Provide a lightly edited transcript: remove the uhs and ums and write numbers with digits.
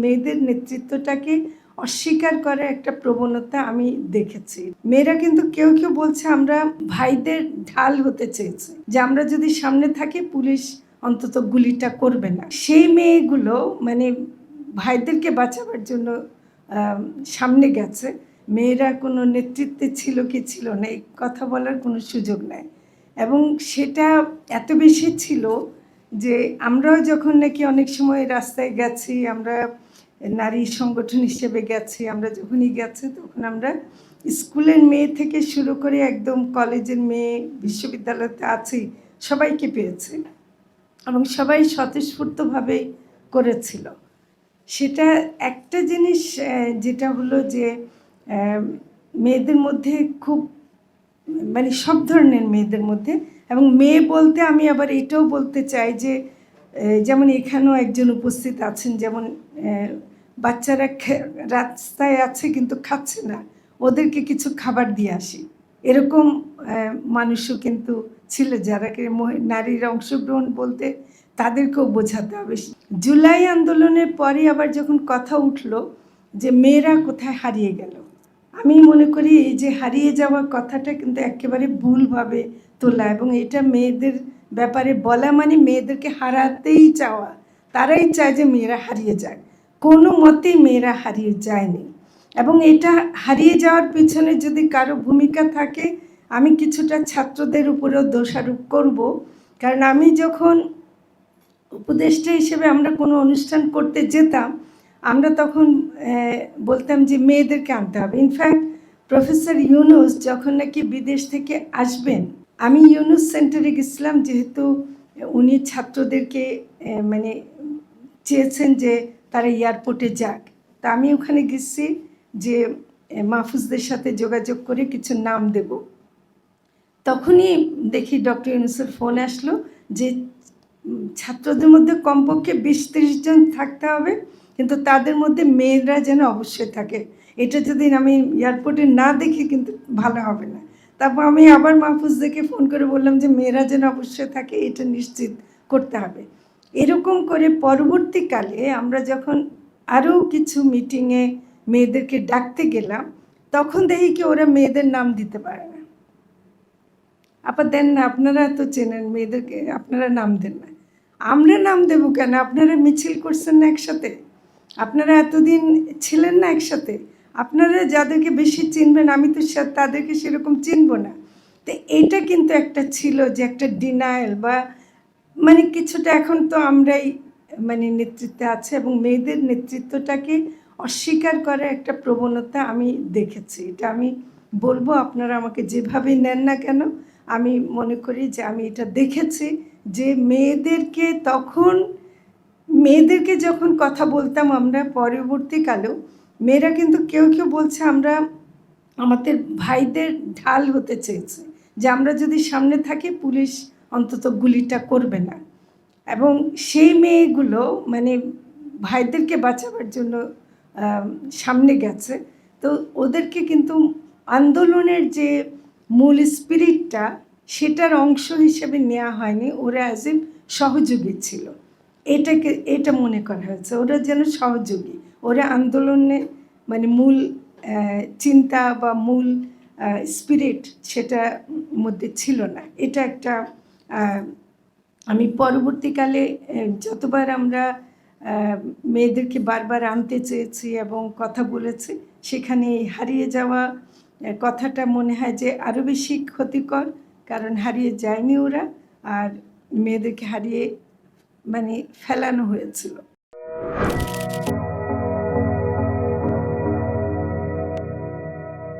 মেয়েদের নেতৃত্বটাকে অস্বীকার করার একটা প্রবণতা আমি দেখেছি। মেয়েরা কিন্তু কেউ কেউ বলছে আমরা ভাইদের ঢাল হতে চেয়েছে, যে আমরা যদি সামনে থাকি পুলিশ অন্তত গুলিটা করবে না। সেই মেয়েগুলো মানে ভাইদেরকে বাঁচাবার জন্য সামনে গেছে। মেয়েরা কোনো নেতৃত্বে ছিল কি ছিল না এই কথা বলার কোনো সুযোগ নেই, এবং সেটা এত বেশি ছিল যে আমরাও যখন নাকি অনেক সময় রাস্তায় গেছি, আমরা নারী সংগঠন হিসেবে গেছি, আমরা যখনই গেছি তখন আমরা স্কুলের মেয়ে থেকে শুরু করে একদম কলেজের মেয়ে, বিশ্ববিদ্যালয়তে আছি, সবাইকে পেয়েছি এবং সবাই স্বতঃস্ফূর্তভাবে করেছিল। সেটা একটা জিনিস যেটা হলো যে মেয়েদের মধ্যে খুব মানে সব ধরনের মেয়েদের মধ্যে, এবং মেয়ে বলতে আমি আবার এটাও বলতে চাই যে যেমন এখানেও একজন উপস্থিত আছেন, যেমন বাচ্চারা রাস্তায় আছে কিন্তু খাচ্ছে না, ওদেরকে কিছু খাবার দিয়ে আসি, এরকম মানুষও কিন্তু ছিল যারা নারীর অংশগ্রহণ বলতে তাদেরকেও বোঝাতে হবে। জুলাই আন্দোলনের পরে আবার যখন কথা উঠলো যে মেয়েরা কোথায় হারিয়ে গেল, আমি মনে করি এই যে হারিয়ে যাওয়া কথাটা কিন্তু একেবারে ভুলভাবে তোলা, এবং এটা মেয়েদের ব্যাপারে বলা মানে মেয়েদেরকে হারাতেই চাওয়া। তারাই চায় যে মেয়েরা হারিয়ে যায়, কোনো মতেই মেয়েরা হারিয়ে যায়নি। এবং এটা হারিয়ে যাওয়ার পিছনে যদি কারো ভূমিকা থাকে, আমি কিছুটা ছাত্রদের উপরেও দোষারোপ করব। কারণ আমি যখন উপদেষ্টা হিসেবে আমরা কোনো অনুষ্ঠান করতে যেতাম, আমরা তখন বলতাম যে মেয়েদেরকে আনতে হবে। ইনফ্যাক্ট প্রফেসর ইউনুস যখন নাকি বিদেশ থেকে আসবেন, আমি ইউনুস সেন্টারে গেছিলাম, যেহেতু উনি ছাত্রদেরকে মানে চেয়েছেন যে তারা এয়ারপোর্টে যাক। তা আমি ওখানে গেছি যে মাহফুজদের সাথে যোগাযোগ করে কিছু নাম দেব। তখনই দেখি ডক্টর ইউনুসের ফোন আসলো যে ছাত্রদের মধ্যে কমপক্ষে 20-30 জন থাকতে হবে, কিন্তু তাদের মধ্যে মেয়েরা যেন অবশ্যই থাকে। এটা যদি আমি এয়ারপোর্টে না দেখি কিন্তু ভালো হবে না। তারপর আমি আবার মাহফুজদেরকে ফোন করে বললাম যে মেয়েরা যেন অবশ্যই থাকে, এটা নিশ্চিত করতে হবে। এরকম করে পরবর্তীকালে আমরা যখন আরও কিছু মিটিংয়ে মেয়েদেরকে ডাকতে গেলাম, তখন দেখি কি ওরা মেয়েদের নাম দিতে পারে না। আবার দেন না, আপনারা তো চেনেন মেয়েদেরকে, আপনারা নাম দেন না। আমরা নাম দেব কেন? আপনারা মিছিল করছেন না একসাথে, আপনারা এতদিন ছিলেন না একসাথে, আপনারা যাদেরকে বেশি চিনবেন আমি তো তাদেরকে সেরকম চিনব না। তো এটা কিন্তু একটা ছিল যে একটা ডিনায়াল বা মানে কিছুটা, এখন তো আমরাই মানে নেতৃত্বে আছে, এবং মেয়েদের নেতৃত্বটাকে অস্বীকার করার একটা প্রবণতা আমি দেখেছি। এটা আমি বলবো, আপনারা আমাকে যেভাবে নেন না কেন, আমি মনে করি যে আমি এটা দেখেছি যে মেয়েদেরকে যখন কথা বলতাম আমরা পরবর্তীকালেও, মেয়েরা কিন্তু কেউ কেউ বলছে আমরা আমাদের ভাইদের ঢাল হতে চেয়েছে, যে আমরা যদি সামনে থাকি পুলিশ অন্তত গুলিটা করবে না। এবং সেই মেয়েগুলো মানে ভাইদেরকে বাঁচাবার জন্য সামনে গেছে। তো ওদেরকে কিন্তু আন্দোলনের যে মূল স্পিরিটটা, সেটার অংশ হিসেবে নেওয়া হয়নি, ওরা অ্যাজ এ সহযোগী ছিল, এটা মনে করা হয়েছে। ওরা যেন সহযোগী, ওরা আন্দোলনে মানে মূল চিন্তা বা মূল স্পিরিট সেটা মধ্যে ছিল না। এটা একটা আমি পরবর্তীকালে যতবার আমরা মেয়েদেরকে বারবার আনতে চেয়েছি এবং কথা বলেছি, সেখানে হারিয়ে যাওয়া কথাটা মনে হয় যে আরও বেশি ক্ষতিকর, কারণ হারিয়ে যায়নি ওরা, আর মেয়েদেরকে হারিয়ে মানে ফেলানো হয়েছিল।